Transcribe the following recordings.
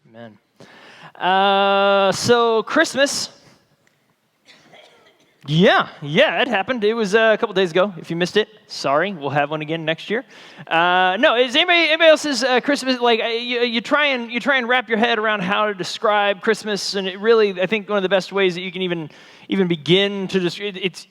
Amen. So Christmas, yeah, it happened. It was a couple days ago. If you missed it, sorry. We'll have one again next year. No, is anybody else's Christmas like you try and wrap your head around how to describe Christmas, and it really, I think one of the best ways that you can even begin to just it's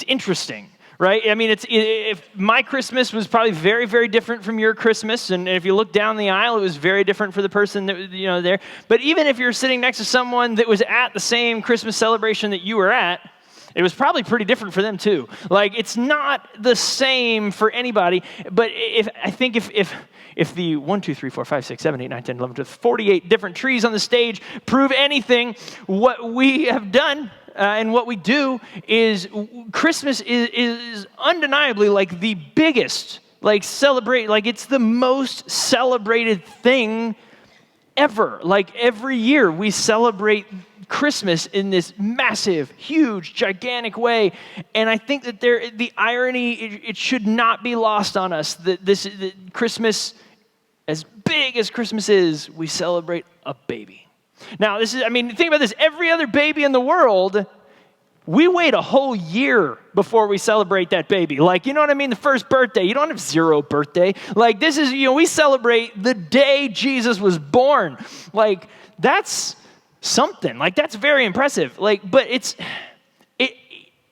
interesting. Right? I mean, if my Christmas was probably very, very different from your Christmas, and if you look down the aisle, it was very different for the person that there. But even if you're sitting next to someone that was at the same Christmas celebration that you were at, it was probably pretty different for them too. Like, it's not the same for anybody. But if the 1, 2, 3, 4, 5, 6, 7, 8, 9, 10, 11, 12, 48 different trees on the stage prove anything, what we have done and what we do is Christmas is undeniably like the biggest, it's the most celebrated thing ever. Like, every year we celebrate Christmas in this massive, huge, gigantic way. And I think that the irony, it should not be lost on us that Christmas, as big as Christmas is, we celebrate a baby. Now, think about this. Every other baby in the world, we wait a whole year before we celebrate that baby. Like, you know what I mean? The first birthday, you don't have zero birthday. Like, this is, we celebrate the day Jesus was born. Like, that's something. Like, that's very impressive. Like, but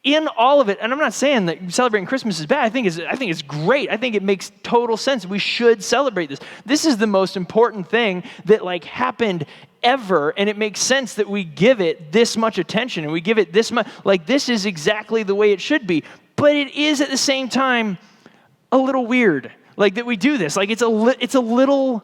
in all of it, and I'm not saying that celebrating Christmas is bad. I think it's great. I think it makes total sense. We should celebrate this. This is the most important thing that happened ever, and it makes sense that we give it this much attention and we give it this much. Like, this is exactly the way it should be. But it is at the same time a little weird, like, that we do this. Like, it's a little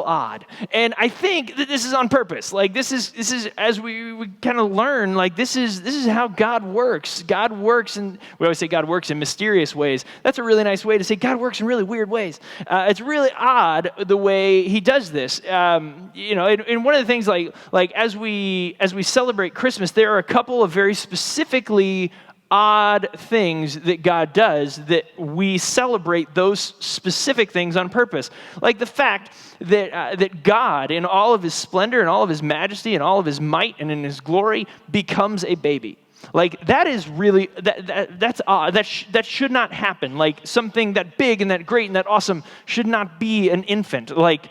odd. And I think that this is on purpose. Like, this is as we kind of learn, like, this is how God works. God works, and we always say God works in mysterious ways. That's a really nice way to say God works in really weird ways. It's really odd the way he does this. And one of the things, like as we celebrate Christmas, there are a couple of very specifically odd things that God does that we celebrate those specific things on purpose. Like the fact that God, in all of his splendor and all of his majesty and all of his might and in his glory, becomes a baby. Like, that is really, that's odd. That should not happen. Like, something that big and that great and that awesome should not be an infant. Like,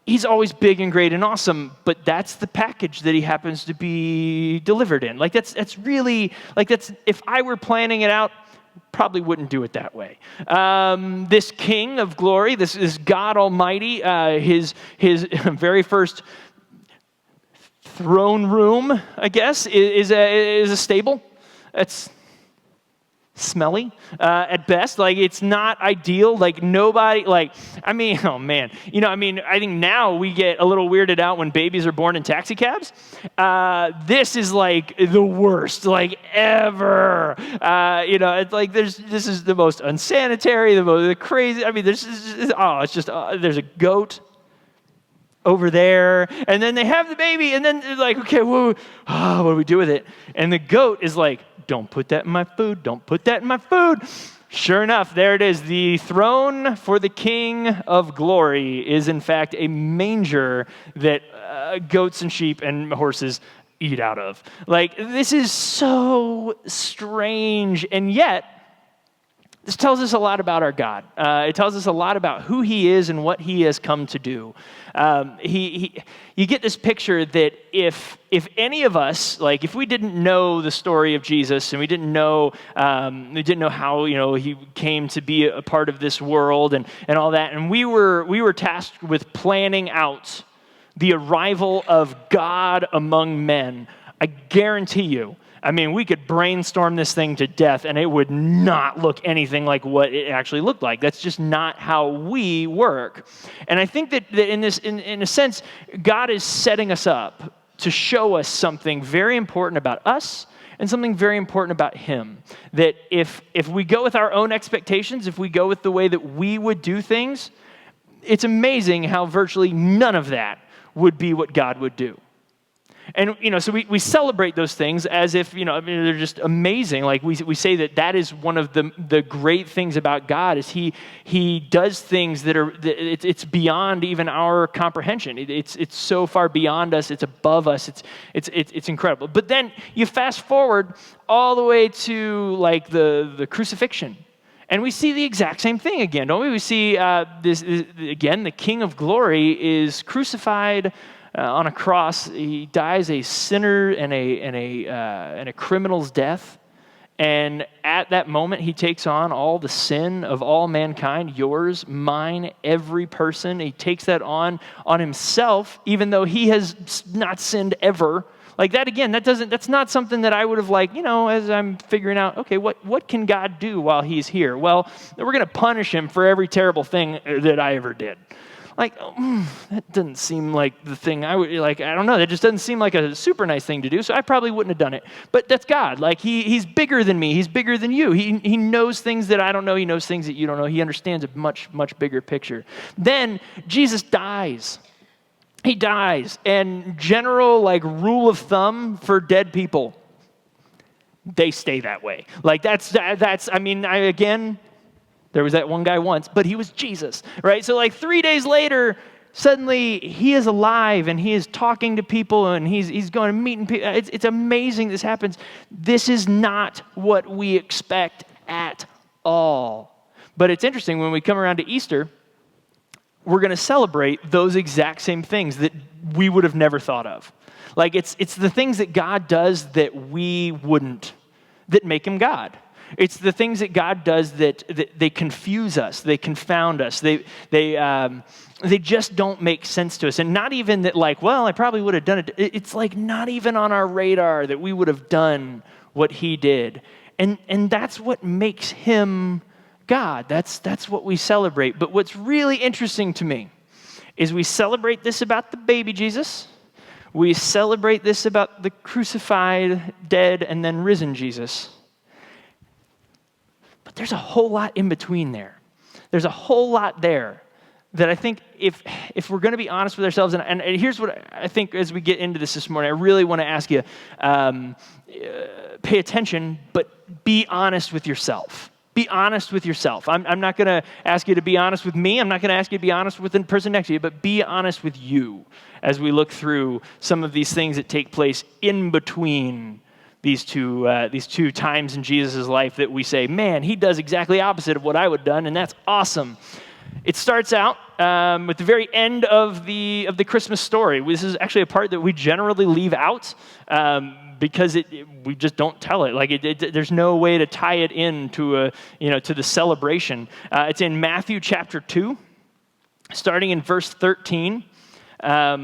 he's always big and great and awesome, but that's the package that he happens to be delivered in. Like, that's really, if I were planning it out, probably wouldn't do it that way. This King of glory, this is God Almighty, his very first throne room, I guess, is a stable. It's smelly at best. Like, it's not ideal. Like, nobody, oh man. I think now we get a little weirded out when babies are born in taxi cabs. This is like the worst, like, ever. It's like this is the most unsanitary, the crazy. There's a goat over there, and then they have the baby, and then they're like, okay, what do we do with it? And the goat is like, don't put that in my food, don't put that in my food. Sure enough, there it is. The throne for the King of glory is, in fact, a manger that goats and sheep and horses eat out of. Like, this is so strange, and yet, this tells us a lot about our God. It tells us a lot about who he is and what he has come to do. You get this picture that if any of us, like, if we didn't know the story of Jesus and we didn't know how he came to be a part of this world and all that, and we were tasked with planning out the arrival of God among men, I guarantee you, we could brainstorm this thing to death and it would not look anything like what it actually looked like. That's just not how we work. And I think that in a sense, God is setting us up to show us something very important about us and something very important about him. That if we go with our own expectations, if we go with the way that we would do things, it's amazing how virtually none of that would be what God would do. And, so we celebrate those things as if, they're just amazing. Like we say that is one of the great things about God is he does things that it's beyond even our comprehension. It's so far beyond us. It's above us. It's incredible. But then you fast forward all the way to like the crucifixion. And we see the exact same thing again, don't we? We see this again, the King of Glory is crucified on a cross. He dies a sinner and a criminal's death. And at that moment, he takes on all the sin of all mankind, yours, mine, every person. He takes that on himself, even though he has not sinned ever. Like that again, that's not something that I would have as I'm figuring out, okay, what can God do while he's here? Well, we're going to punish him for every terrible thing that I ever did. That doesn't seem like the thing I would, I don't know, that just doesn't seem like a super nice thing to do, so I probably wouldn't have done it. But that's God. He's bigger than me. He's bigger than you. He knows things that I don't know. He knows things that you don't know. He understands a much, much bigger picture. Then Jesus dies. He dies, and general rule of thumb for dead people, they stay that way. There was that one guy once, but he was Jesus, right? So 3 days later, suddenly he is alive and he is talking to people and he's going and meeting people. It's amazing this happens. This is not what we expect at all. But it's interesting when we come around to Easter, we're going to celebrate those exact same things that we would have never thought of. It's the things that God does that we wouldn't, that make him God. It's the things that God does that they confuse us, they confound us, they just don't make sense to us. And not even that I probably would have done it. It's not even on our radar that we would have done what he did. And that's what makes him God. That's what we celebrate. But what's really interesting to me is we celebrate this about the baby Jesus. We celebrate this about the crucified, dead, and then risen Jesus. But there's a whole lot in between there. There's a whole lot there that I think if we're going to be honest with ourselves, and here's what I think as we get into this morning, I really want to ask you, pay attention, but be honest with yourself. Be honest with yourself. I'm not going to ask you to be honest with me. I'm not going to ask you to be honest with the person next to you, but be honest with you as we look through some of these things that take place in between these two times in Jesus' life that we say, man, he does exactly opposite of what I would have done, and that's awesome. It starts out at the very end of the Christmas story. This is actually a part that we generally leave out because we just don't tell it. There's no way to tie it in to the celebration. It's in Matthew chapter 2, starting in verse 13.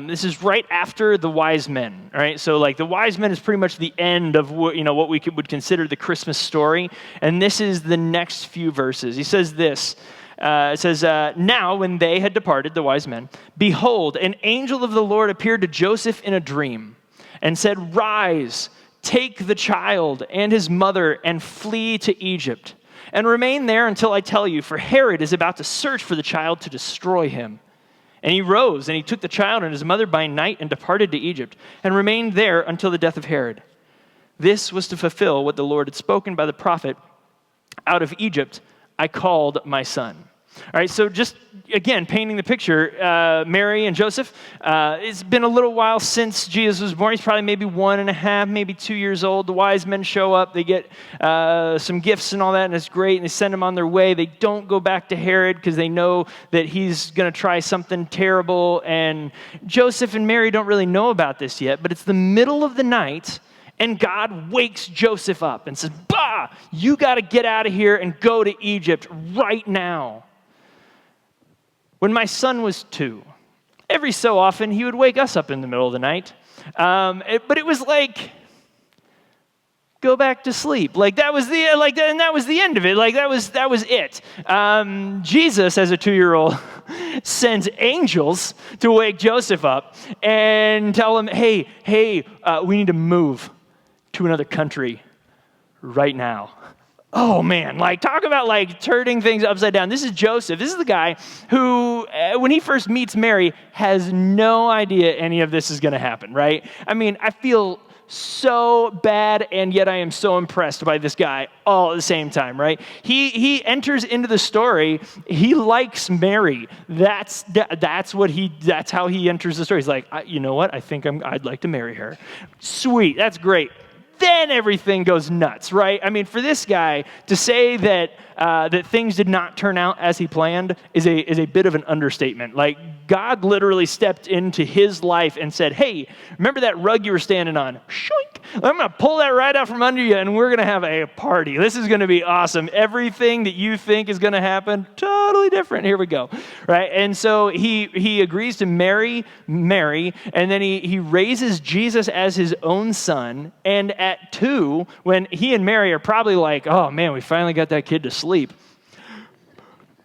This is right after the wise men, right? So the wise men is pretty much the end of what we would consider the Christmas story. And this is the next few verses. He says this, it says, now when they had departed, the wise men, behold, an angel of the Lord appeared to Joseph in a dream and said, rise, take the child and his mother and flee to Egypt and remain there until I tell you, for Herod is about to search for the child to destroy him. And he rose, and he took the child and his mother by night and departed to Egypt, and remained there until the death of Herod. This was to fulfill what the Lord had spoken by the prophet, out of Egypt I called my son. All right, so just, again, painting the picture, Mary and Joseph, it's been a little while since Jesus was born. He's probably maybe 1.5, maybe 2 years old. The wise men show up. They get some gifts and all that, and it's great, and they send him on their way. They don't go back to Herod because they know that he's going to try something terrible, and Joseph and Mary don't really know about this yet, but it's the middle of the night, and God wakes Joseph up and says, bah, you got to get out of here and go to Egypt right now. When my son was 2, every so often he would wake us up in the middle of the night. But it was go back to sleep. That was and that was the end of it. That was it. Jesus, as a 2-year-old, sends angels to wake Joseph up and tell him, hey, we need to move to another country right now. Oh man, like talk about like turning things upside down. This is Joseph. This is the guy who, when he first meets Mary, has no idea any of this is going to happen, right? I mean, I feel so bad, and yet I am so impressed by this guy all at the same time, right? He enters into the story. He likes Mary. That's how he enters the story. He's like, you know what? I think I'd like to marry her. Sweet, that's great. Then everything goes nuts, right? I mean, for this guy to say that that things did not turn out as he planned is a bit of an understatement. Like, God literally stepped into his life and said, hey, remember that rug you were standing on? Shoink! I'm going to pull that right out from under you, and we're going to have a party. This is going to be awesome. Everything that you think is going to happen, totally different. Here we go, right? And so he agrees to marry Mary, and then he raises Jesus as his own son. And at 2, when he and Mary are probably like, oh man, we finally got that kid to sleep.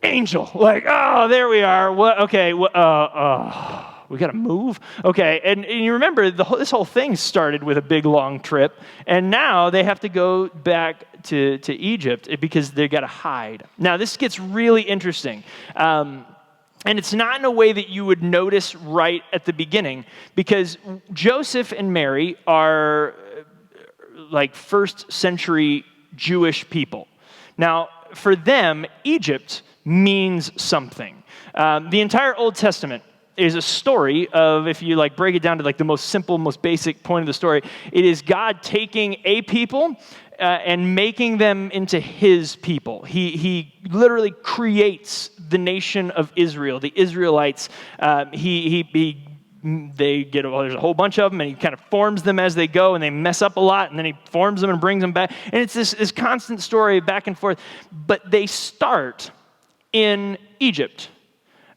Angel, like, oh, there we are. What? Okay, we got to move? Okay, and you remember this whole thing started with a big, long trip, and now they have to go back to Egypt because they got to hide. Now, this gets really interesting. And it's not in a way that you would notice right at the beginning, because Joseph and Mary are like first century Jewish people. Now, for them, Egypt means something. The entire Old Testament is a story of, if you like break it down to like the most simple, most basic point of the story, it is God taking a people and making them into his people. He literally creates the nation of Israel, the Israelites. They get, there's a whole bunch of them, and he kind of forms them as they go, and they mess up a lot, and then he forms them and brings them back. And it's this constant story back and forth. But they start in Egypt.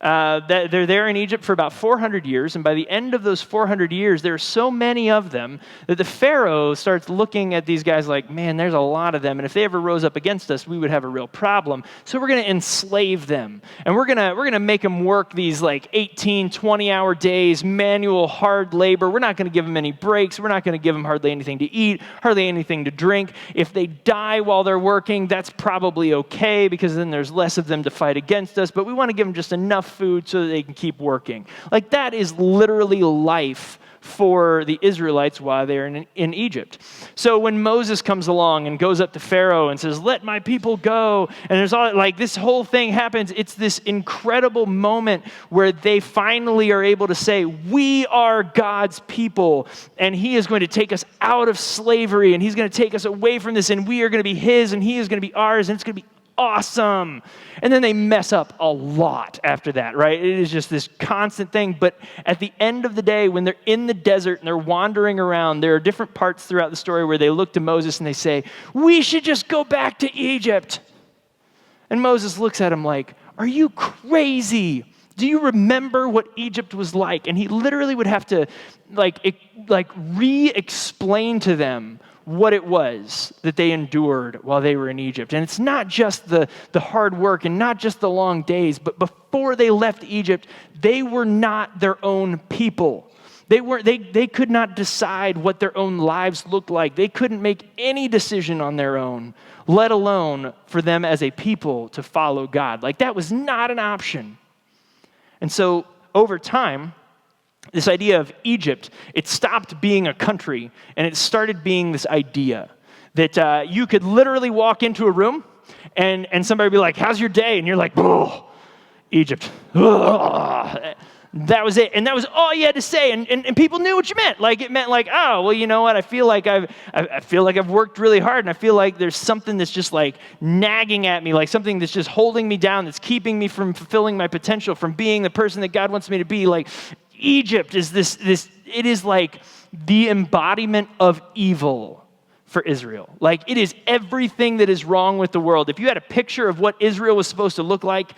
They're there in Egypt for about 400 years, and by the end of those 400 years, there are so many of them that the Pharaoh starts looking at these guys like, man, there's a lot of them, and if they ever rose up against us, we would have a real problem. So we're going to enslave them, and we're going to make them work these like 18, 20-hour days, manual, hard labor. We're not going to give them any breaks. We're not going to give them hardly anything to eat, hardly anything to drink. If they die while they're working, that's probably okay, because then there's less of them to fight against us, but we want to give them just enough food so that they can keep working. Like, that is literally life for the Israelites while they're in Egypt. So when Moses comes along and goes up to Pharaoh and says, let my people go, and there's all like this whole thing happens, it's this incredible moment where they finally are able to say, we are God's people, and he is going to take us out of slavery, and he's going to take us away from this, and we are going to be his, and he is going to be ours, and it's going to be awesome. And then they mess up a lot after that, right? It is just this constant thing. But at the end of the day, when they're in the desert and they're wandering around, there are different parts throughout the story where they look to Moses and they say, we should just go back to Egypt. And Moses looks at him like, are you crazy? Do you remember what Egypt was like? And he literally would have to re-explain to them what it was that they endured while they were in Egypt. And it's not just the hard work and not just the long days, but before they left Egypt, they were not their own people. They could not decide what their own lives looked like. They couldn't make any decision on their own, let alone for them as a people to follow God. Like, that was not an option. And so over time, this idea of Egypt, it stopped being a country, and it started being this idea that you could literally walk into a room, and somebody would be like, how's your day? And you're like, oh, Egypt. Oh. That was it. And that was all you had to say. And people knew what you meant. Like, it meant like, oh, well, you know what? I feel like I've worked really hard, and I feel like there's something that's just like nagging at me, like something that's just holding me down, that's keeping me from fulfilling my potential, from being the person that God wants me to be. Like, Egypt is this, it is like the embodiment of evil for Israel. Like, it is everything that is wrong with the world. If you had a picture of what Israel was supposed to look like,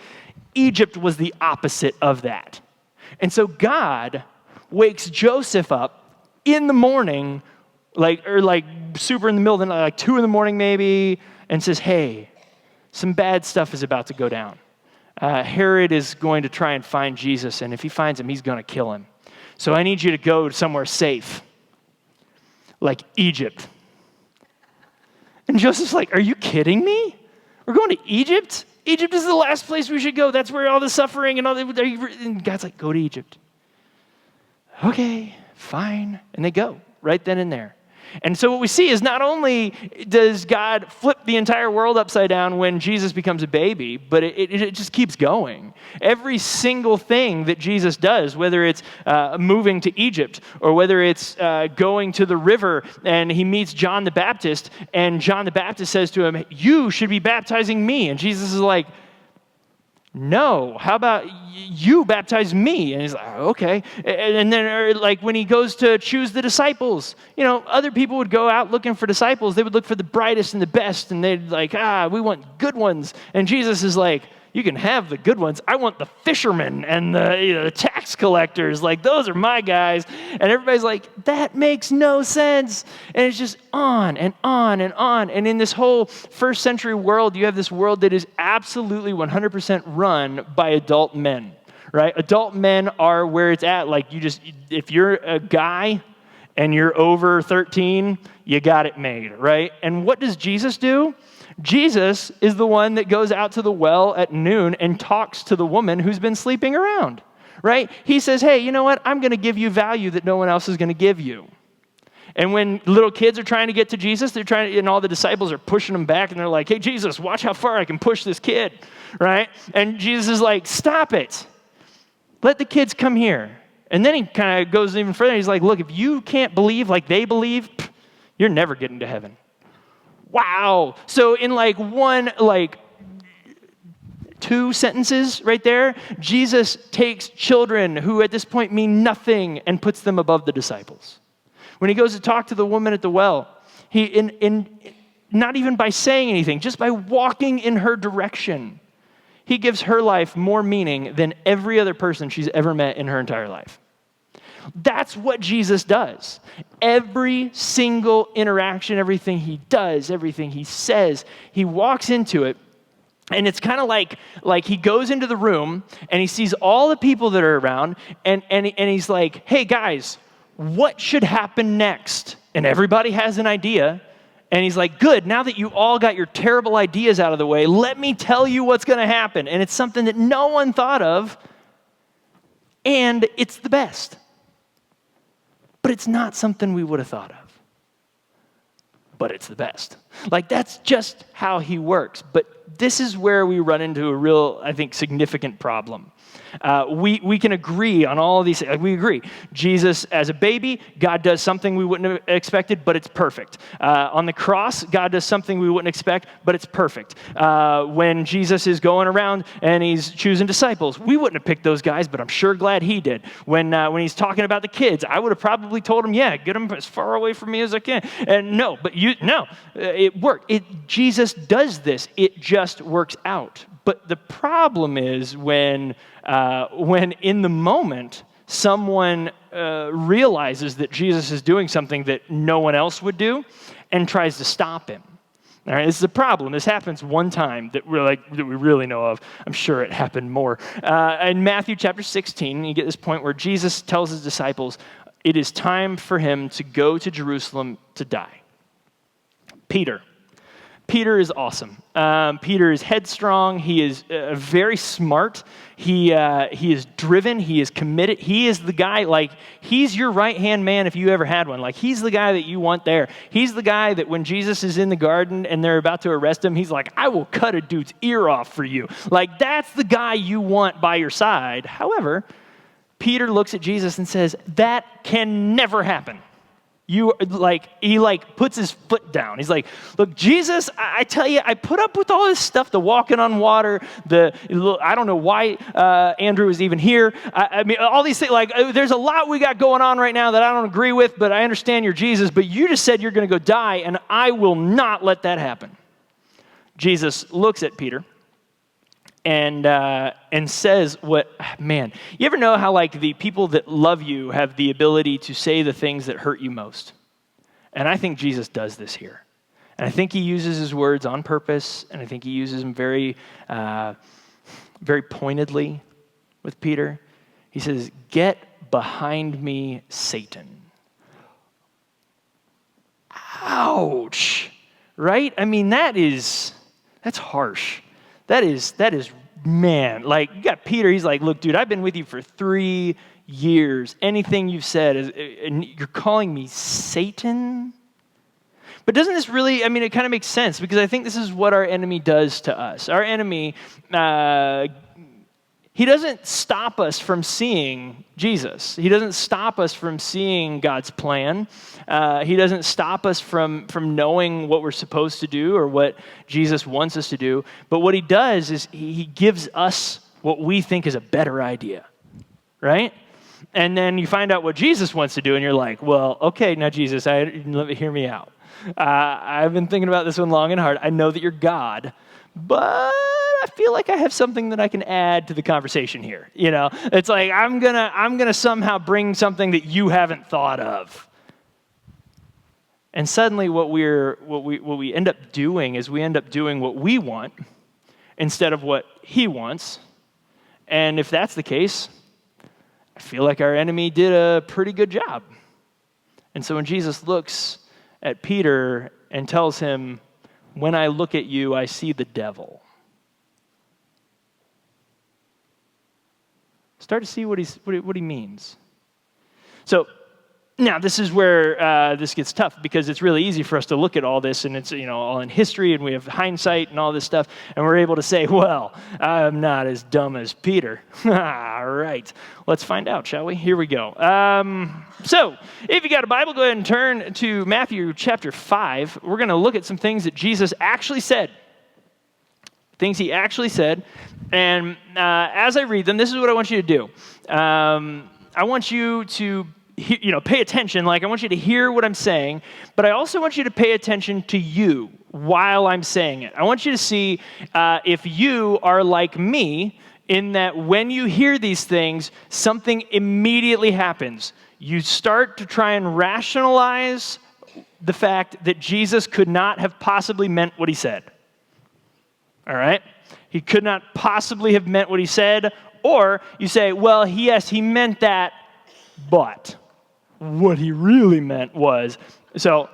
Egypt was the opposite of that. And so God wakes Joseph up in the morning, super in the middle of the night, like 2 in the morning maybe, and says, hey, some bad stuff is about to go down. Herod is going to try and find Jesus, and if he finds him, he's going to kill him. So I need you to go somewhere safe, like Egypt. And Joseph's like, are you kidding me? We're going to Egypt? Egypt is the last place we should go. That's where all the suffering and all that. And God's like, go to Egypt. Okay, fine. And they go right then and there. And so what we see is not only does God flip the entire world upside down when Jesus becomes a baby, but it just keeps going. Every single thing that Jesus does, whether it's moving to Egypt or whether it's going to the river and he meets John the Baptist and John the Baptist says to him, you should be baptizing me. And Jesus is like, no, how about you baptize me? And he's like, okay. And then like when he goes to choose the disciples, other people would go out looking for disciples. They would look for the brightest and the best, and they'd like, we want good ones. And Jesus is like, you can have the good ones. I want the fishermen and the tax collectors. Like, those are my guys. And everybody's like, that makes no sense. And it's just on and on and on. And in this whole first century world, you have this world that is absolutely 100% run by adult men, right? Adult men are where it's at. Like, if you're a guy and you're over 13, you got it made, right? And what does Jesus do? Jesus is the one that goes out to the well at noon and talks to the woman who's been sleeping around, right? He says, hey, you know what? I'm going to give you value that no one else is going to give you. And when little kids are trying to get to Jesus, and all the disciples are pushing them back, and they're like, hey, Jesus, watch how far I can push this kid, right? And Jesus is like, stop it. Let the kids come here. And then he kind of goes even further. He's like, look, if you can't believe like they believe, you're never getting to heaven. Wow. So in two sentences right there, Jesus takes children who at this point mean nothing and puts them above the disciples. When he goes to talk to the woman at the well, he not even by saying anything, just by walking in her direction, he gives her life more meaning than every other person she's ever met in her entire life. That's what Jesus does. Every single interaction, everything he does, everything he says, he walks into it. And it's kind of like he goes into the room and he sees all the people that are around and he's like, hey guys, what should happen next? And everybody has an idea. And he's like, good, now that you all got your terrible ideas out of the way, let me tell you what's going to happen. And it's something that no one thought of, and it's the best. But it's not something we would have thought of. But it's the best. Like, that's just how he works. But this is where we run into a real, I think, significant problem. We can agree on all of these things. We agree. Jesus, as a baby, God does something we wouldn't have expected, but it's perfect. On the cross, God does something we wouldn't expect, but it's perfect. When Jesus is going around and he's choosing disciples, we wouldn't have picked those guys, but I'm sure glad he did. When he's talking about the kids, I would have probably told him, yeah, get them as far away from me as I can. And it worked. Jesus does this. It just works out. But the problem is when in the moment, someone realizes that Jesus is doing something that no one else would do and tries to stop him. All right, this is a problem. This happens one time that we really know of. I'm sure it happened more. In Matthew chapter 16, you get this point where Jesus tells his disciples, it is time for him to go to Jerusalem to die. Peter is awesome. Peter is headstrong. He is very smart. He is driven. He is committed. He is the guy, he's your right-hand man if you ever had one. He's the guy that you want there. He's the guy that when Jesus is in the garden and they're about to arrest him, he's like, I will cut a dude's ear off for you. That's the guy you want by your side. However, Peter looks at Jesus and says, that can never happen. He puts his foot down. He's like, look, Jesus, I tell you, I put up with all this stuff, the walking on water, I don't know why Andrew is even here. I mean, all these things, there's a lot we got going on right now that I don't agree with, but I understand you're Jesus, but you just said you're going to go die, and I will not let that happen. Jesus looks at Peter and says you ever know how the people that love you have the ability to say the things that hurt you most? And I think Jesus does this here. And I think he uses his words on purpose, and I think he uses them very, very pointedly with Peter. He says, get behind me, Satan. Ouch. right? I mean, that's harsh. That is, man, like, you got Peter, he's like, look, dude, I've been with you for 3 years. Anything you've said, and you're calling me Satan? But doesn't this really, I mean, it kind of makes sense, because I think this is what our enemy does to us. Our enemy, he doesn't stop us from seeing Jesus. He doesn't stop us from seeing God's plan. He doesn't stop us from knowing what we're supposed to do or what Jesus wants us to do. But what he does is he gives us what we think is a better idea, right? And then you find out what Jesus wants to do, and you're like, well, okay, now Jesus, hear me out. I've been thinking about this one long and hard. I know that you're God, but I feel like I have something that I can add to the conversation here. You know, it's like I'm gonna somehow bring something that you haven't thought of. And suddenly, what we end up doing is we end up doing what we want instead of what he wants. And if that's the case, I feel like our enemy did a pretty good job. And so when Jesus looks at Peter and tells him, "When I look at you, I see the devil," start to see what he means. So now this is where this gets tough, because it's really easy for us to look at all this, and it's all in history, and we have hindsight and all this stuff, and we're able to say, well, I'm not as dumb as Peter. All right, let's find out, shall we? Here we go. So if you got a Bible, go ahead and turn to Matthew chapter 5. We're going to look at some things that Jesus actually said. Things he actually said. And as I read them, this is what I want you to do. I want you to pay attention. Like, I want you to hear what I'm saying, but I also want you to pay attention to you while I'm saying it. I want you to see if you are like me, in that when you hear these things, something immediately happens. You start to try and rationalize the fact that Jesus could not have possibly meant what he said. All right? He could not possibly have meant what he said. Or you say, well, yes, he meant that, but what he really meant was. So,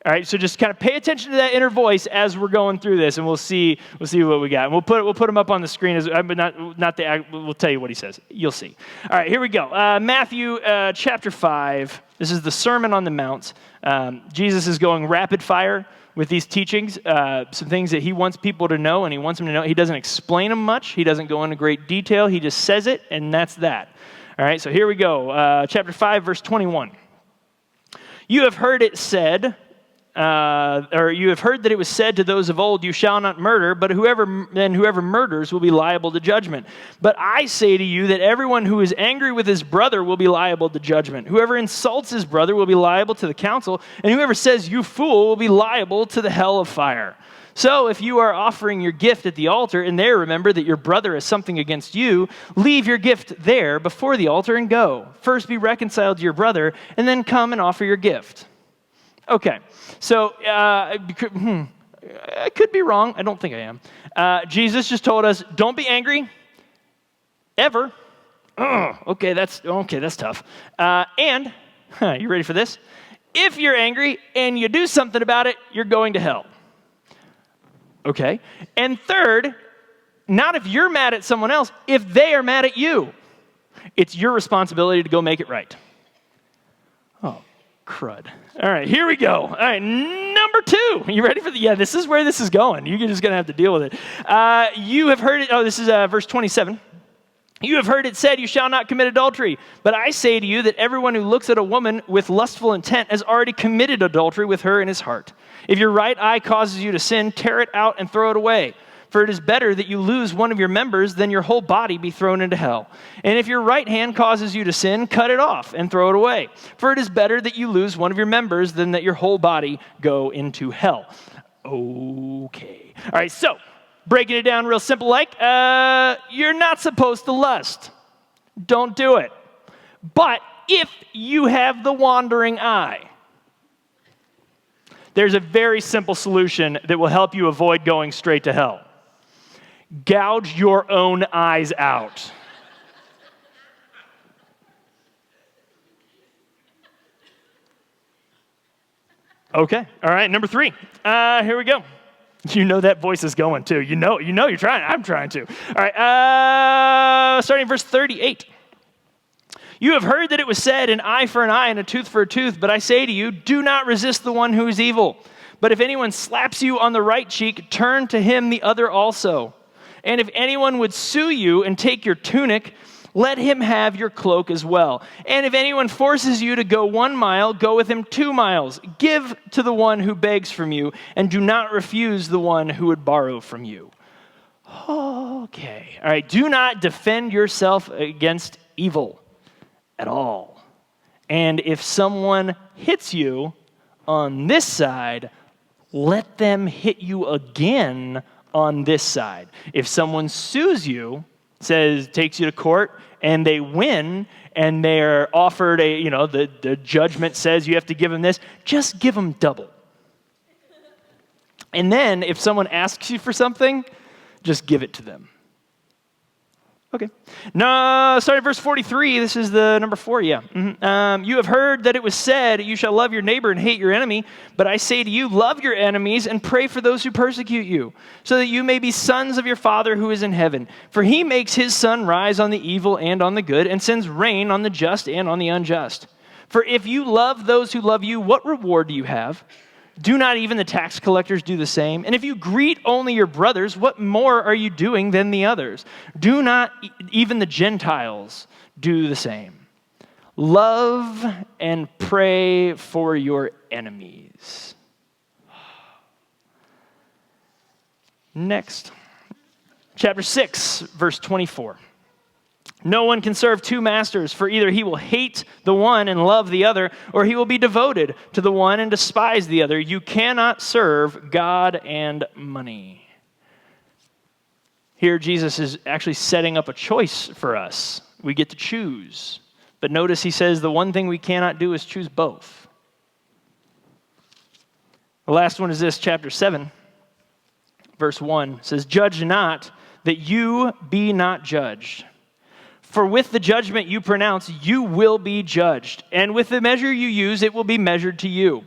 all right, so just kind of pay attention to that inner voice as we're going through this, and we'll see what we got. And we'll put them up on the screen, but we'll tell you what he says. You'll see. All right, here we go. Matthew chapter 5. This is the Sermon on the Mount. Jesus is going rapid fire with these teachings, some things that he wants people to know, and he wants them to know. He doesn't explain them much. He doesn't go into great detail. He just says it, and that's that. All right, so here we go. Chapter 5, verse 21. You have heard it said, or you have heard that it was said to those of old, you shall not murder, but whoever murders will be liable to judgment. But I say to you that everyone who is angry with his brother will be liable to judgment. Whoever insults his brother will be liable to the council, and whoever says, you fool, will be liable to the hell of fire. So if you are offering your gift at the altar, and there remember that your brother has something against you, leave your gift there before the altar and go. First be reconciled to your brother, and then come and offer your gift. Okay, so I could be wrong. I don't think I am. Jesus just told us, don't be angry, ever. Okay, that's tough. And, you ready for this? If you're angry and you do something about it, you're going to hell. Okay. And third, not if you're mad at someone else, if they are mad at you. It's your responsibility to go make it right. Oh, crud. All right, here we go. All right, number 2. You ready for this is where this is going. You're just going to have to deal with it. You have heard it. Oh, this is verse 27. You have heard it said, you shall not commit adultery. But I say to you that everyone who looks at a woman with lustful intent has already committed adultery with her in his heart. If your right eye causes you to sin, tear it out and throw it away. For it is better that you lose one of your members than your whole body be thrown into hell. And if your right hand causes you to sin, cut it off and throw it away. For it is better that you lose one of your members than that your whole body go into hell. Okay. All right, so breaking it down real simple like, you're not supposed to lust. Don't do it. But if you have the wandering eye, there's a very simple solution that will help you avoid going straight to hell. Gouge your own eyes out. Okay. All right. Number 3. Here we go. You know that voice is going too. You know you're trying. I'm trying to. All right. Starting verse 38. You have heard that it was said, an eye for an eye and a tooth for a tooth. But I say to you, do not resist the one who is evil. But if anyone slaps you on the right cheek, turn to him the other also. And if anyone would sue you and take your tunic, let him have your cloak as well. And if anyone forces you to go 1 mile, go with him 2 miles. Give to the one who begs from you, and do not refuse the one who would borrow from you. Okay. All right. Do not defend yourself against evil at all. And if someone hits you on this side, let them hit you again on this side. If someone sues you, takes you to court, and they win, and they're offered the judgment says you have to give them this, just give them double. And then if someone asks you for something, just give it to them. Okay. Now, starting verse 43, this is the number 4, yeah. Mm-hmm. You have heard that it was said, you shall love your neighbor and hate your enemy. But I say to you, love your enemies and pray for those who persecute you, so that you may be sons of your Father who is in heaven. For he makes his sun rise on the evil and on the good, and sends rain on the just and on the unjust. For if you love those who love you, what reward do you have? Do not even the tax collectors do the same? And if you greet only your brothers, what more are you doing than the others? Do not even the Gentiles do the same? Love and pray for your enemies. Next, chapter 6, verse 24. No one can serve 2 masters, for either he will hate the one and love the other, or he will be devoted to the one and despise the other. You cannot serve God and money. Here, Jesus is actually setting up a choice for us. We get to choose. But notice he says the one thing we cannot do is choose both. The last one is this, chapter 7, verse 1 says, judge not, that you be not judged. For with the judgment you pronounce, you will be judged. And with the measure you use, it will be measured to you.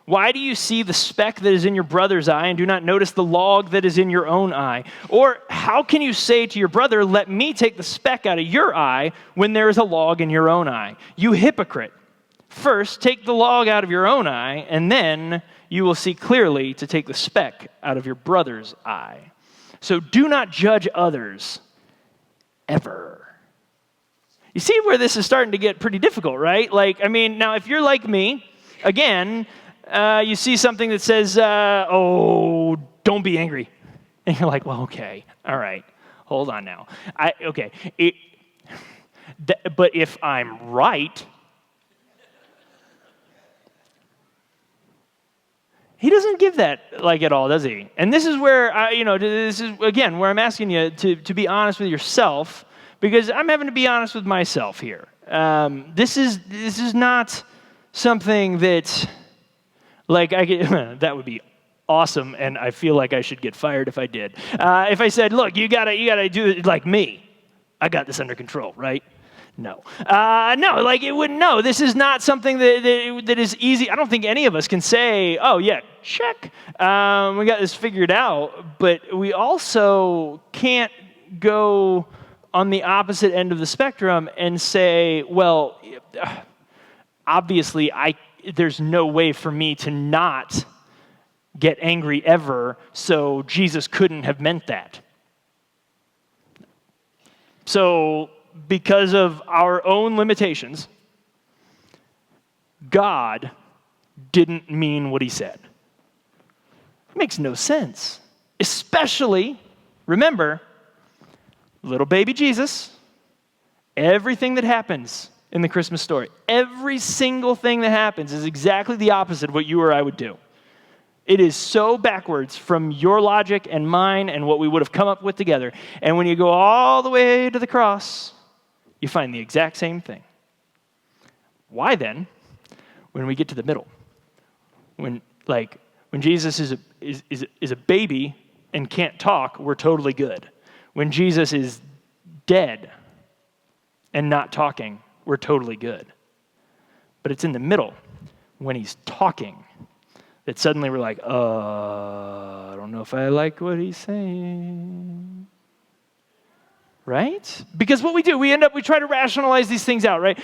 Why do you see the speck that is in your brother's eye and do not notice the log that is in your own eye? Or how can you say to your brother, let me take the speck out of your eye when there is a log in your own eye? You hypocrite. First, take the log out of your own eye, and then you will see clearly to take the speck out of your brother's eye. So do not judge others ever. You see where this is starting to get pretty difficult, right? Now if you're like me, again, you see something that says, don't be angry. And you're like, well, okay, all right, hold on now. But if I'm right, he doesn't give that at all, does he? And this is where, this is, again, where I'm asking you to be honest with yourself, because I'm having to be honest with myself here. This is not something that, that would be awesome, and I feel like I should get fired if I did. If I said, look, you gotta do it like me. I got this under control, right? No. It wouldn't. No, this is not something that is easy. I don't think any of us can say, oh, yeah, check. We got this figured out, but we also can't go on the opposite end of the spectrum and say, well, obviously there's no way for me to not get angry ever, so Jesus couldn't have meant that. So because of our own limitations, God didn't mean what he said. It makes no sense. Especially, remember, little baby Jesus, everything that happens in the Christmas story, every single thing that happens is exactly the opposite of what you or I would do. It is so backwards from your logic and mine and what we would have come up with together. And when you go all the way to the cross, you find the exact same thing. Why then, when we get to the middle, when Jesus is a baby and can't talk, we're totally good. When Jesus is dead and not talking, we're totally good. But it's in the middle, when he's talking, that suddenly we're like, I don't know if I like what he's saying. Right? Because what we do, we try to rationalize these things out, right?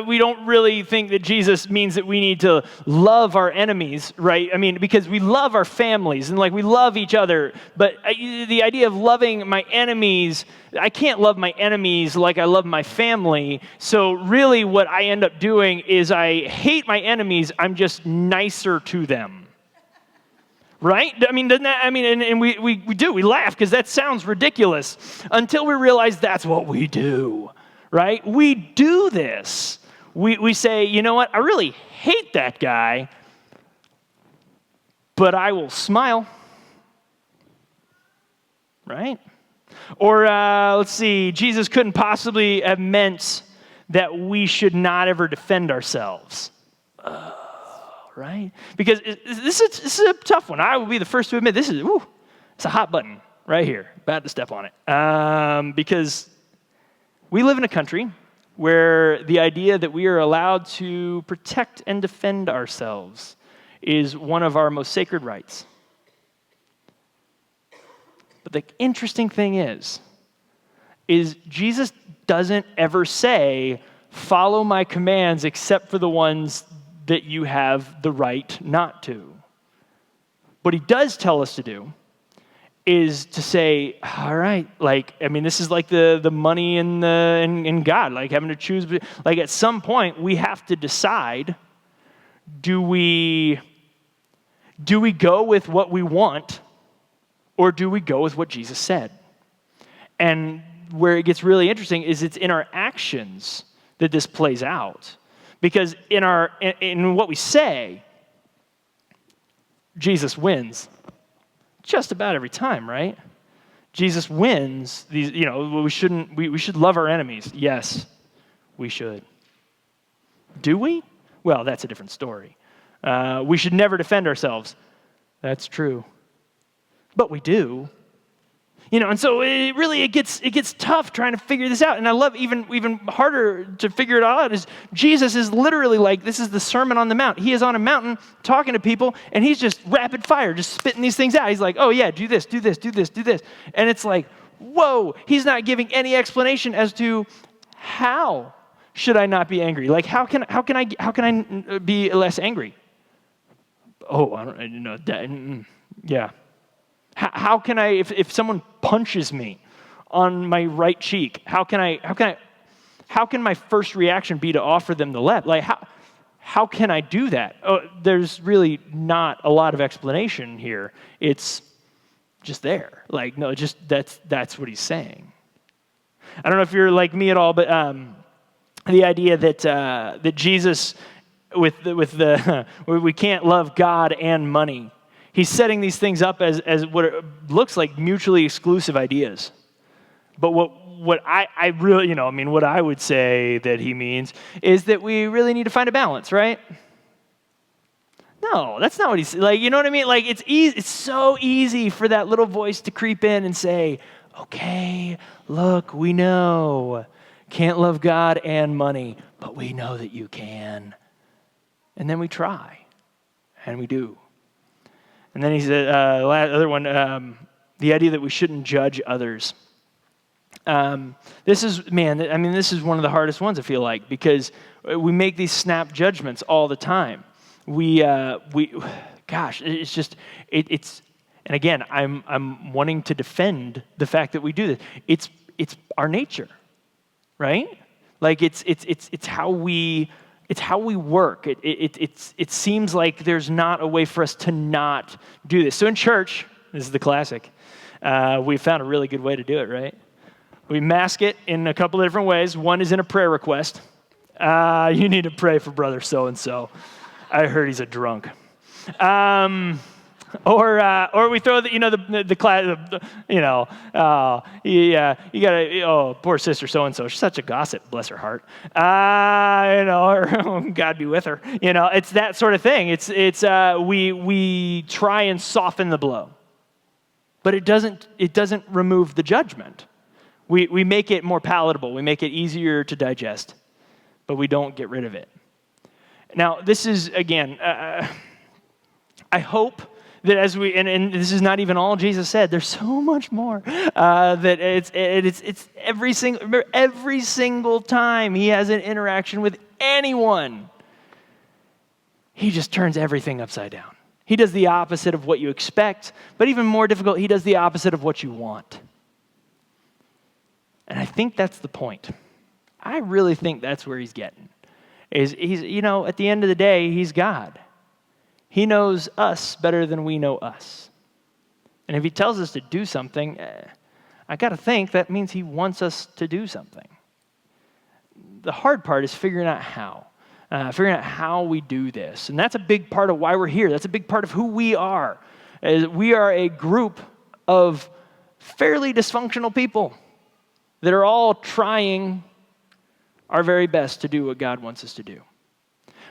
We don't really think that Jesus means that we need to love our enemies, right? I mean, because we love our families and like we love each other. But the idea of loving my enemies, I can't love my enemies like I love my family. So really what I end up doing is I hate my enemies. I'm just nicer to them. Right? I mean, doesn't that, I mean, and we laugh because that sounds ridiculous until we realize that's what we do, right? We do this. We say, you know what? I really hate that guy, but I will smile, right? Or let's see, Jesus couldn't possibly have meant that we should not ever defend ourselves. Right? Because this is a tough one. I will be the first to admit it's a hot button right here. Bad to step on it. Because we live in a country where the idea that we are allowed to protect and defend ourselves is one of our most sacred rights. But the interesting thing is Jesus doesn't ever say, follow my commands except for the ones that you have the right not to. What he does tell us to do is to say, all right, like, I mean, this is like the money in God, like having to choose. Like at some point, we have to decide, do we go with what we want or do we go with what Jesus said? And where it gets really interesting is it's in our actions that this plays out. Because in what we say, Jesus wins just about every time, right? Jesus wins. We should love our enemies. Yes, we should. Do we? Well, that's a different story. We should never defend ourselves. That's true. But we do. And so it gets tough trying to figure this out. And I love even harder to figure it all out is Jesus is literally like, this is the Sermon on the Mount. He is on a mountain talking to people, and he's just rapid fire, just spitting these things out. He's like, oh yeah, do this, do this, do this, do this. And it's like, whoa, he's not giving any explanation as to how should I not be angry? Like, how can I be less angry? Oh, I don't know. Yeah. How can I, if someone punches me on my right cheek, how can my first reaction be to offer them the left? Like, how can I do that? Oh, there's really not a lot of explanation here. It's just there. Like, no, just that's what he's saying. I don't know if you're like me at all, but the idea that Jesus, with the we can't love God and money. He's setting these things up as what it looks like mutually exclusive ideas. But what I really, what I would say that he means is that we really need to find a balance, right? No, that's not what he's like. You know what I mean? Like it's easy. It's so easy for that little voice to creep in and say, "Okay, look, we know can't love God and money, but we know that you can." And then we try, and we do. And then he said, the other one, the idea that we shouldn't judge others. This is one of the hardest ones, I feel like, because we make these snap judgments all the time. It's just, and again, I'm wanting to defend the fact that we do this. It's our nature, right? Like it's how we work. It seems like there's not a way for us to not do this. So in church, this is the classic. We found a really good way to do it, right? We mask it in a couple of different ways. One is in a prayer request. You need to pray for brother so-and-so. I heard he's a drunk. Or we throw the class, you gotta, poor sister so-and-so, she's such a gossip, bless her heart. Or God be with her. It's that sort of thing. We try and soften the blow. But it doesn't remove the judgment. We make it more palatable. We make it easier to digest, but we don't get rid of it. Now, this is, again, I hope that as we, and this is not even all Jesus said, there's so much more, that it's every single time he has an interaction with anyone, he just turns everything upside down. He does the opposite of what you expect, but even more difficult, he does the opposite of what you want. And I think that's the point. I really think that's where he's getting. He's, at the end of the day, he's God. He knows us better than we know us. And if he tells us to do something, I got to think that means he wants us to do something. The hard part is figuring out how we do this. And that's a big part of why we're here. That's a big part of who we are. We are a group of fairly dysfunctional people that are all trying our very best to do what God wants us to do.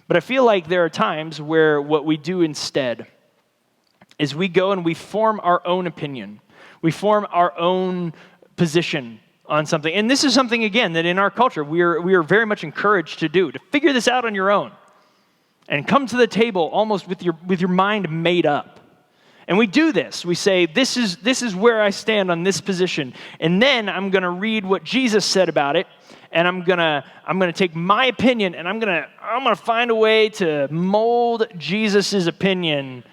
But I feel like there are times where what we do instead is we go and we form our own opinion. We form our own position on something. And this is something, again, that in our culture we are very much encouraged to do, to figure this out on your own and come to the table almost with your mind made up. And we do this. We say, this is where I stand on this position. And then I'm going to read what Jesus said about it. And I'm gonna take my opinion and I'm gonna find a way to mold Jesus' opinion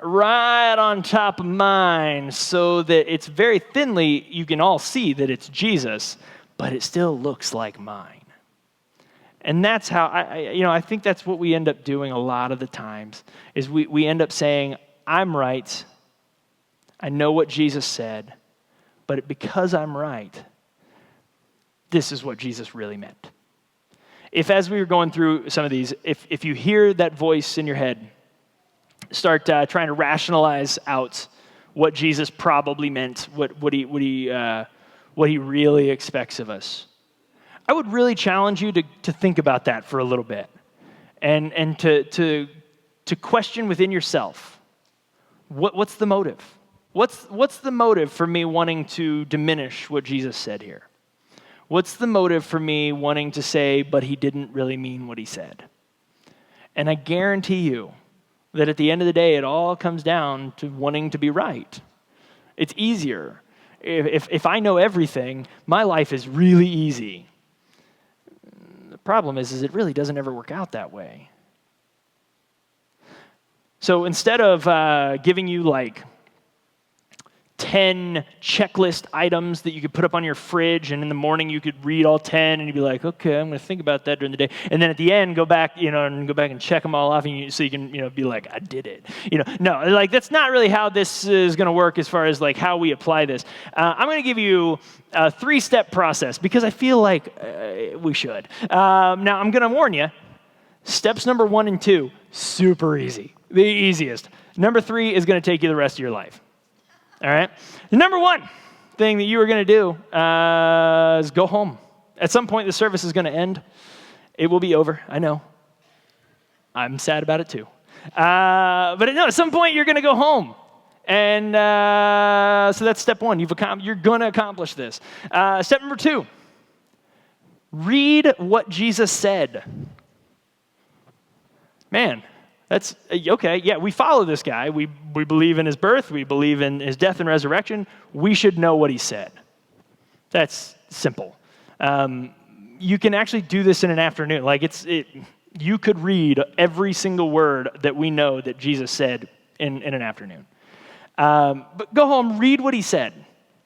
right on top of mine so that it's very thinly, you can all see that it's Jesus, but it still looks like mine. And that's how, I think that's what we end up doing a lot of the times, is we end up saying, I'm right, I know what Jesus said, but because I'm right, this is what Jesus really meant. If as we were going through some of these, if you hear that voice in your head, start trying to rationalize out what Jesus probably meant, what he really expects of us, I would really challenge you to think about that for a little bit, and to question within yourself, what's the motive? What's the motive for me wanting to diminish what Jesus said here? What's the motive for me wanting to say, but he didn't really mean what he said? And I guarantee you that at the end of the day, it all comes down to wanting to be right. It's easier. If I know everything, my life is really easy. The problem is it really doesn't ever work out that way. So instead of giving you like 10 checklist items that you could put up on your fridge, and in the morning you could read all 10 and you'd be like, okay, I'm going to think about that during the day. And then at the end, go back and check them all off, and so you can, be like, I did it. No, like that's not really how this is going to work as far as like how we apply this. I'm going to give you a 3-step process because I feel like we should. Now I'm going to warn you, steps number 1 and 2, super easy, the easiest. Number 3 is going to take you the rest of your life. All right? The number 1 thing that you are going to do is go home. At some point, the service is going to end. It will be over, I know. I'm sad about it too. But no, at some point, you're going to go home. And so that's step 1. You're going to accomplish this. Step number 2, read what Jesus said. Man. That's okay. Yeah, we follow this guy. We believe in his birth. We believe in his death and resurrection. We should know what he said. That's simple. You can actually do this in an afternoon. You could read every single word that we know that Jesus said in an afternoon. But go home, read what he said.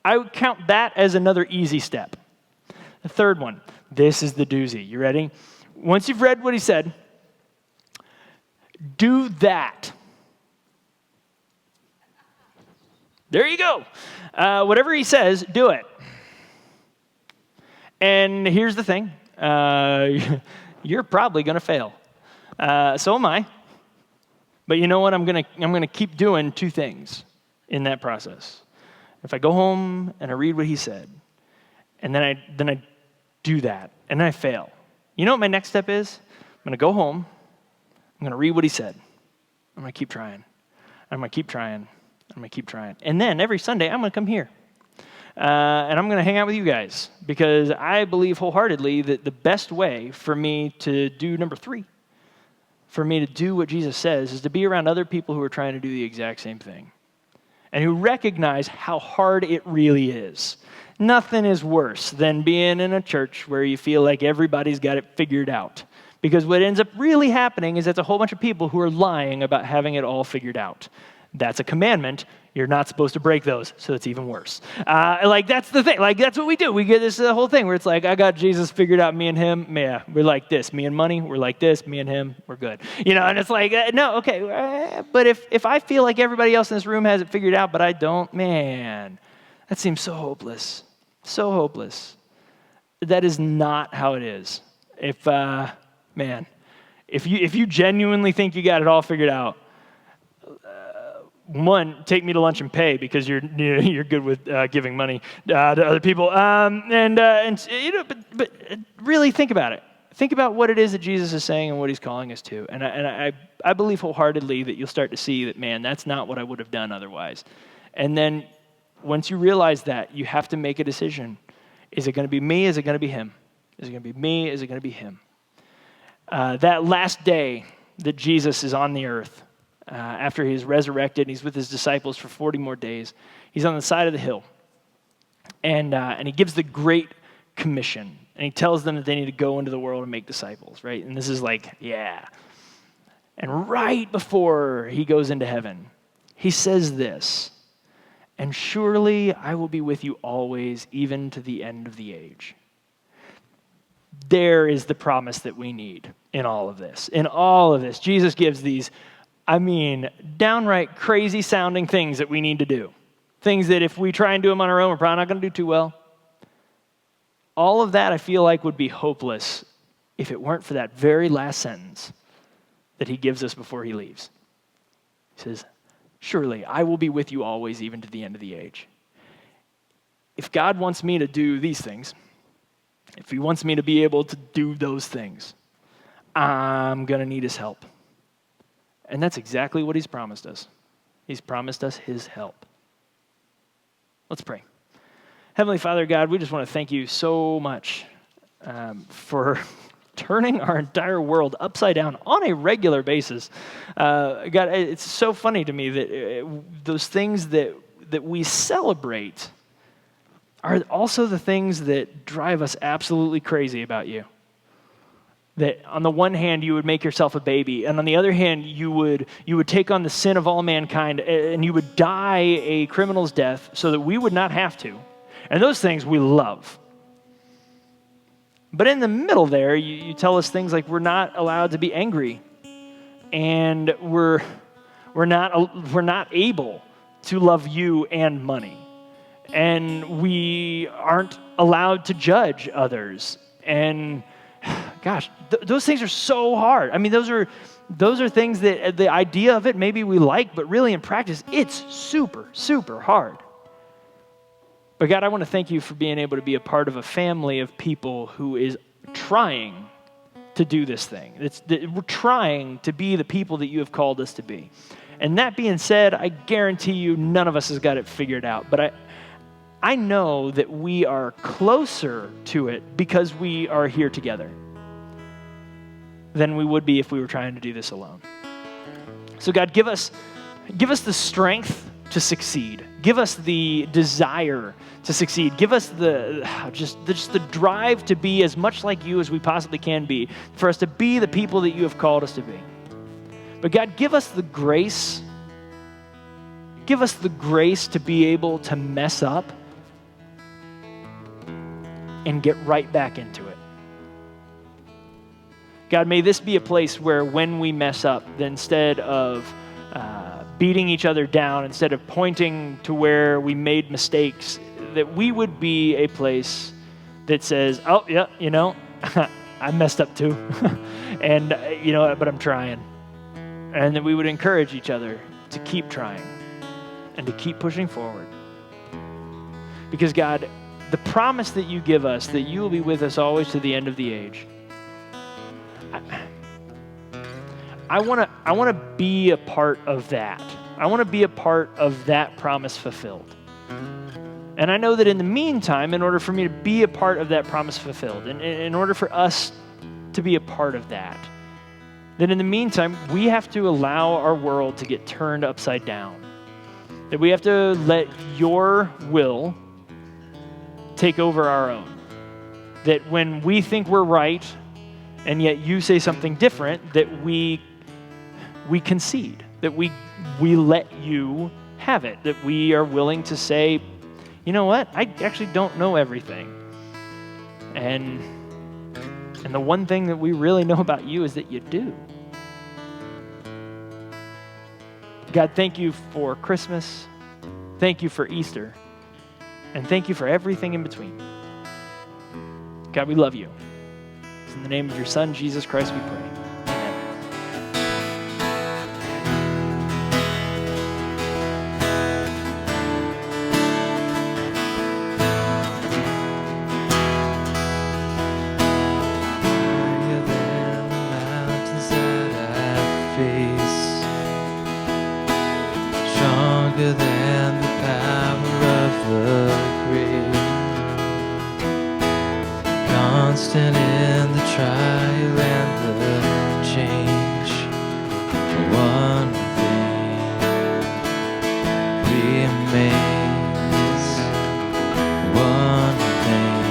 I would count that as another easy step. The third one, this is the doozy. You ready? Once you've read what he said, do that. There you go. Whatever he says, do it. And here's the thing. You're probably going to fail. So am I. But you know what? I'm going to keep doing 2 things in that process. If I go home and I read what he said, and then I do that, and then I fail. You know what my next step is? I'm going to go home. I'm going to read what he said. I'm going to keep trying. I'm going to keep trying. I'm going to keep trying. And then every Sunday, I'm going to come here. And I'm going to hang out with you guys because I believe wholeheartedly that the best way for me to do number 3, for me to do what Jesus says is to be around other people who are trying to do the exact same thing and who recognize how hard it really is. Nothing is worse than being in a church where you feel like everybody's got it figured out. Because what ends up really happening is it's a whole bunch of people who are lying about having it all figured out. That's a commandment. You're not supposed to break those, so it's even worse. That's the thing. That's what we do. We get this whole thing where it's like, I got Jesus figured out, me and him, yeah, we're like this. Me and money, we're like this. Me and him, we're good. And it's like, no, okay. But if I feel like everybody else in this room has it figured out, but I don't, man, that seems so hopeless. So hopeless. That is not how it is. If you genuinely think you got it all figured out, one, take me to lunch and pay because you're good with giving money to other people. But really think about it. Think about what it is that Jesus is saying and what he's calling us to. And I believe wholeheartedly that you'll start to see that, man, that's not what I would have done otherwise. And then once you realize that, you have to make a decision. Is it going to be me? Is it going to be him? Is it going to be me? Is it going to be him? That last day that Jesus is on the earth, after he's resurrected, and he's with his disciples for 40 more days, he's on the side of the hill. And he gives the Great Commission. And he tells them that they need to go into the world and make disciples, right? And this is like, yeah. And right before he goes into heaven, he says this, "And surely I will be with you always, even to the end of the age." There is the promise that we need in all of this. In all of this, Jesus gives these, downright crazy sounding things that we need to do. Things that if we try and do them on our own, we're probably not going to do too well. All of that I feel like would be hopeless if it weren't for that very last sentence that he gives us before he leaves. He says, "Surely I will be with you always, even to the end of the age." If God wants me to do these things, if he wants me to be able to do those things, I'm going to need his help. And that's exactly what he's promised us. He's promised us his help. Let's pray. Heavenly Father, God, we just want to thank you so much for turning our entire world upside down on a regular basis. God, it's so funny to me that those things that we celebrate are also the things that drive us absolutely crazy about you. That on the one hand, you would make yourself a baby, and on the other hand, you would take on the sin of all mankind, and you would die a criminal's death so that we would not have to. And those things we love. But in the middle there, you tell us things like we're not allowed to be angry, and we're not able to love you and money. And we aren't allowed to judge others. And gosh, those things are so hard. Those are things that the idea of it maybe we like, but really in practice, it's super, super hard. But God, I want to thank you for being able to be a part of a family of people who is trying to do this thing. We're trying to be the people that you have called us to be. And that being said, I guarantee you none of us has got it figured out. But I know that we are closer to it because we are here together than we would be if we were trying to do this alone. So God, give us the strength to succeed. Give us the desire to succeed. Give us just the drive to be as much like you as we possibly can be, for us to be the people that you have called us to be. But God, give us the grace. Give us the grace to be able to mess up and get right back into it. God, may this be a place where when we mess up, that instead of beating each other down, instead of pointing to where we made mistakes, that we would be a place that says, oh, yeah, I messed up too. And, but I'm trying. And that we would encourage each other to keep trying and to keep pushing forward. Because God, the promise that you give us, that you will be with us always to the end of the age, I want to be a part of that. I want to be a part of that promise fulfilled. And I know that in the meantime, in order for me to be a part of that promise fulfilled, and in order for us to be a part of that, that in the meantime, we have to allow our world to get turned upside down. That we have to let your will take over our own. That when we think we're right, and yet you say something different, that we concede, that we let you have it, that we are willing to say, you know what, I actually don't know everything. And the one thing that we really know about you is that you do. God, thank you for Christmas. Thank you for Easter. And thank you for everything in between. God, we love you. It's in the name of your Son, Jesus Christ, we pray. Stronger than the power of the grave, constant in the trial and the change. One thing remains. One thing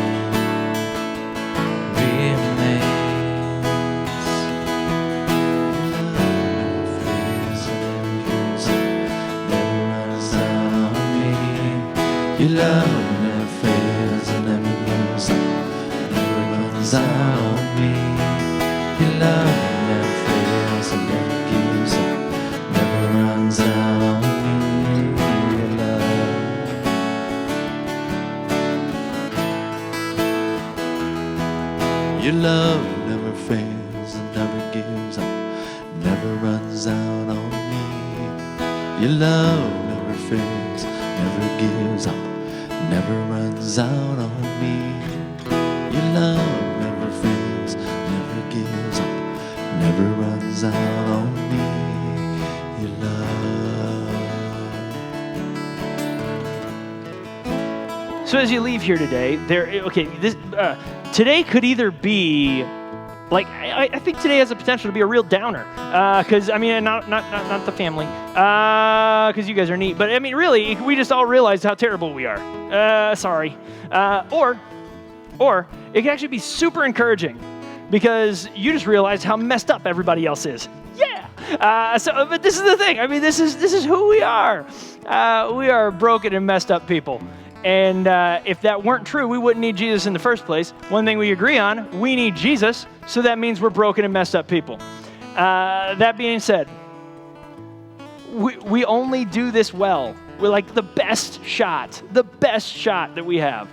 remains. Your love never fails and never gives up, never runs out on me. Your love never fails and never gives up, never runs out on me. Your love never fails and never gives up, never runs out on me. Your love never fails, never gives up, never runs out on me. Your love never fails, never gives up, never runs out on me. Your love. So as you leave here today, today could either be, I think today has the potential to be a real downer. Because, not the family, because you guys are neat. But, really, we just all realized how terrible we are. Sorry. Or it can actually be super encouraging because you just realized how messed up everybody else is. Yeah. But this is the thing. This is who we are. We are broken and messed up people. And if that weren't true, we wouldn't need Jesus in the first place. One thing we agree on, we need Jesus, so that means we're broken and messed up people. That being said, we only do this well. We're like the best shot that we have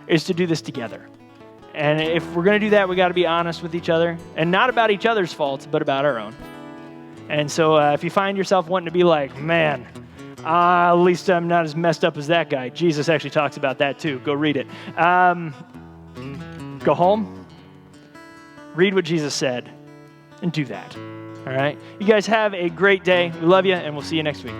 is to do this together. And if we're going to do that, we got to be honest with each other, and not about each other's faults, but about our own. And so if you find yourself wanting to be like, man, at least I'm not as messed up as that guy. Jesus actually talks about that too. Go read it. Go home, read what Jesus said, and do that. All right? You guys have a great day. We love you, and we'll see you next week.